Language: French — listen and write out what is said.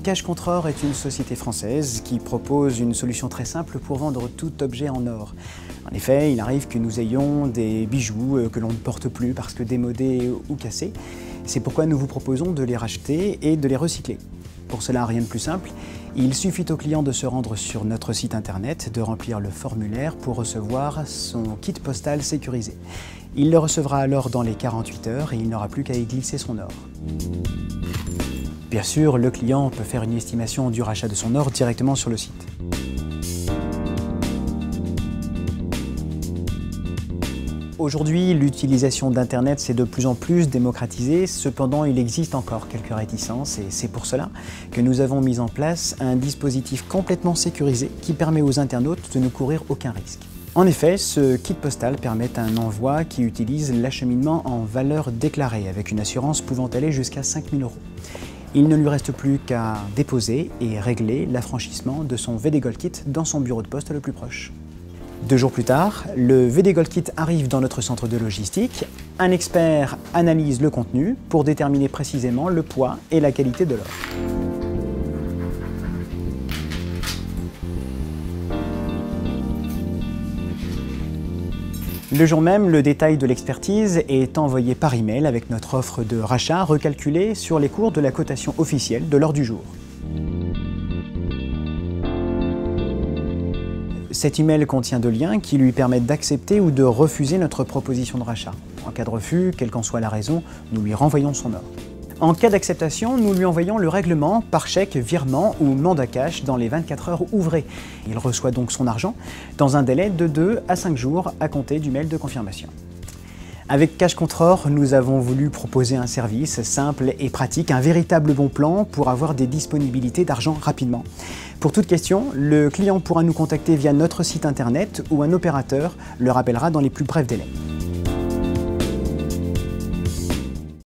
Cash contre Or est une société française qui propose une solution très simple pour vendre tout objet en or. En effet, il arrive que nous ayons des bijoux que l'on ne porte plus parce que démodés ou cassés. C'est pourquoi nous vous proposons de les racheter et de les recycler. Pour cela, rien de plus simple, il suffit au client de se rendre sur notre site internet, de remplir le formulaire pour recevoir son kit postal sécurisé. Il le recevra alors dans les 48 heures et il n'aura plus qu'à y glisser son or. Bien sûr, le client peut faire une estimation du rachat de son or directement sur le site. Aujourd'hui, l'utilisation d'Internet s'est de plus en plus démocratisée, cependant il existe encore quelques réticences et c'est pour cela que nous avons mis en place un dispositif complètement sécurisé qui permet aux internautes de ne courir aucun risque. En effet, ce kit postal permet un envoi qui utilise l'acheminement en valeur déclarée avec une assurance pouvant aller jusqu'à 5 000 €. Il ne lui reste plus qu'à déposer et régler l'affranchissement de son VD Gold Kit dans son bureau de poste le plus proche. 2 jours plus tard, le VD Gold Kit arrive dans notre centre de logistique. Un expert analyse le contenu pour déterminer précisément le poids et la qualité de l'or. Le jour même, le détail de l'expertise est envoyé par email avec notre offre de rachat recalculée sur les cours de la cotation officielle de l'or du jour. Cet email contient 2 liens qui lui permettent d'accepter ou de refuser notre proposition de rachat. En cas de refus, quelle qu'en soit la raison, nous lui renvoyons son or. En cas d'acceptation, nous lui envoyons le règlement par chèque, virement ou mandat cash dans les 24 heures ouvrées. Il reçoit donc son argent dans un délai de 2 à 5 jours à compter du mail de confirmation. Avec Cash contre Or, nous avons voulu proposer un service simple et pratique, un véritable bon plan pour avoir des disponibilités d'argent rapidement. Pour toute question, le client pourra nous contacter via notre site internet ou un opérateur le rappellera dans les plus brefs délais.